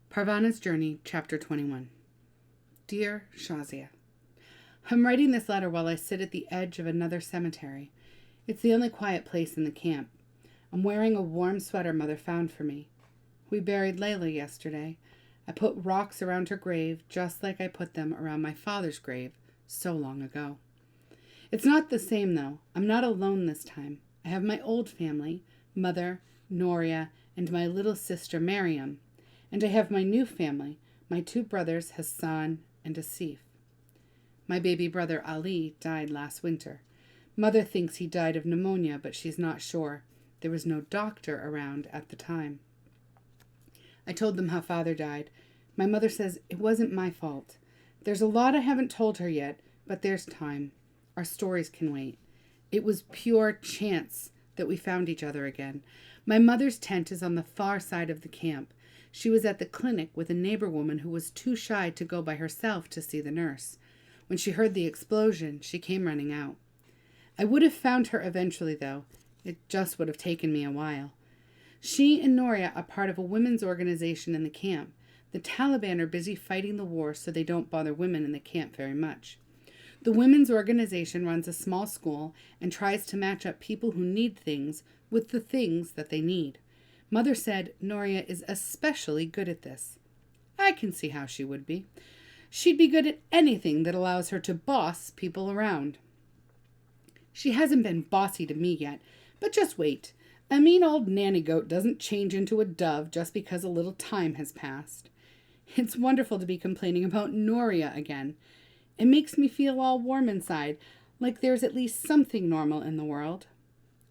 Parvana's Journey, Chapter 21. Dear Shazia, I'm writing this letter while I sit at the edge of another cemetery. It's the only quiet place in the camp. I'm wearing a warm sweater Mother found for me. We buried Layla yesterday. I put rocks around her grave just like I put them around my father's grave so long ago. It's not the same, though. I'm not alone this time. I have my old family, Mother, Noria, and my little sister Miriam. And I have my new family, my two brothers Hassan and Asif. My baby brother Ali died last winter. Mother thinks he died of pneumonia, but she's not sure. There was no doctor around at the time. I told them how Father died. My mother says it wasn't my fault. There's a lot I haven't told her yet, but there's time. Our stories can wait. It was pure chance that we found each other again. My mother's tent is on the far side of the camp. She was at the clinic with a neighbor woman who was too shy to go by herself to see the nurse. When she heard the explosion, she came running out. I would have found her eventually, though. It just would have taken me a while. She and Noria are part of a women's organization in the camp. The Taliban are busy fighting the war, so they don't bother women in the camp very much. The women's organization runs a small school and tries to match up people who need things with the things that they need. Mother said Noria is especially good at this. I can see how she would be. She'd be good at anything that allows her to boss people around. She hasn't been bossy to me yet, but just wait. A mean old nanny goat doesn't change into a dove just because a little time has passed. It's wonderful to be complaining about Noria again. It makes me feel all warm inside, like there's at least something normal in the world.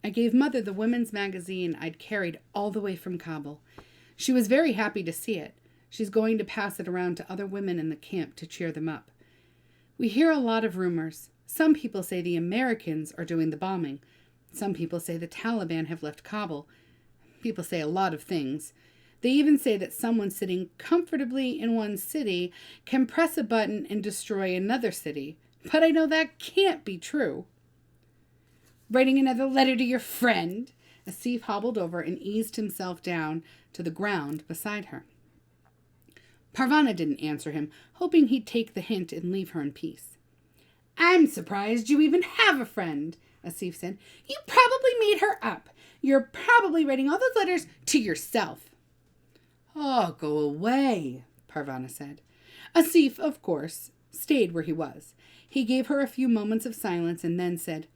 I gave Mother the women's magazine I'd carried all the way from Kabul. She was very happy to see it. She's going to pass it around to other women in the camp to cheer them up. We hear a lot of rumors. Some people say the Americans are doing the bombing. Some people say the Taliban have left Kabul. People say a lot of things. They even say that someone sitting comfortably in one city can press a button and destroy another city. But I know that can't be true. Writing another letter to your friend? Asif hobbled over and eased himself down to the ground beside her. Parvana didn't answer him, hoping he'd take the hint and leave her in peace. I'm surprised you even have a friend, Asif said. You probably made her up. You're probably writing all those letters to yourself. Oh, go away, Parvana said. Asif, of course, stayed where he was. He gave her a few moments of silence and then said,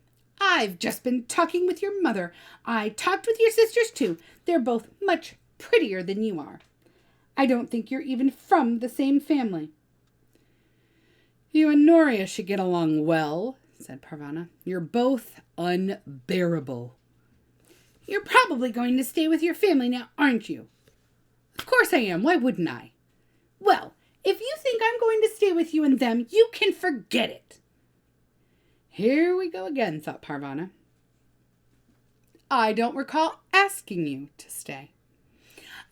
I've just been talking with your mother. I talked with your sisters, too. They're both much prettier than you are. I don't think you're even from the same family. You and Noria should get along well, said Parvana. You're both unbearable. You're probably going to stay with your family now, aren't you? Of course I am. Why wouldn't I? Well, if you think I'm going to stay with you and them, you can forget it. Here we go again, thought Parvana. I don't recall asking you to stay.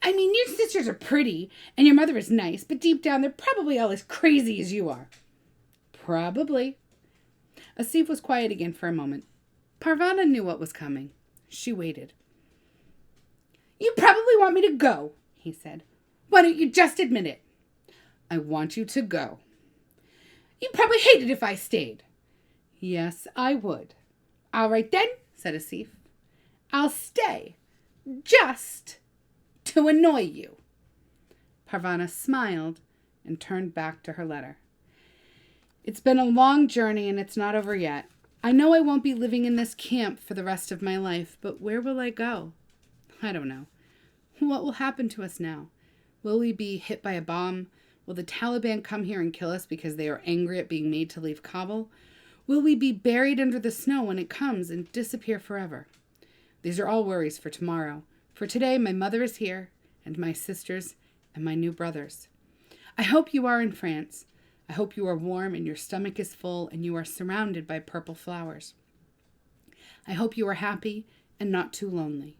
I mean, your sisters are pretty, and your mother is nice, but deep down they're probably all as crazy as you are. Probably. Asif was quiet again for a moment. Parvana knew what was coming. She waited. You probably want me to go, he said. Why don't you just admit it? I want you to go. You'd probably hate it if I stayed. Yes, I would. All right then, said Asif. I'll stay, just to annoy you. Parvana smiled and turned back to her letter. It's been a long journey and it's not over yet. I know I won't be living in this camp for the rest of my life, but where will I go? I don't know. What will happen to us now? Will we be hit by a bomb? Will the Taliban come here and kill us because they are angry at being made to leave Kabul? Will we be buried under the snow when it comes and disappear forever? These are all worries for tomorrow. For today, my mother is here, and my sisters, and my new brothers. I hope you are in France. I hope you are warm and your stomach is full and you are surrounded by purple flowers. I hope you are happy and not too lonely.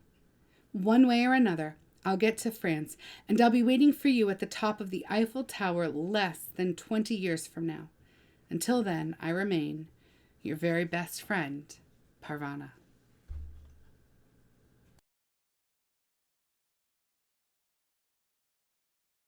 One way or another, I'll get to France, and I'll be waiting for you at the top of the Eiffel Tower less than 20 years from now. Until then, I remain your very best friend, Parvana.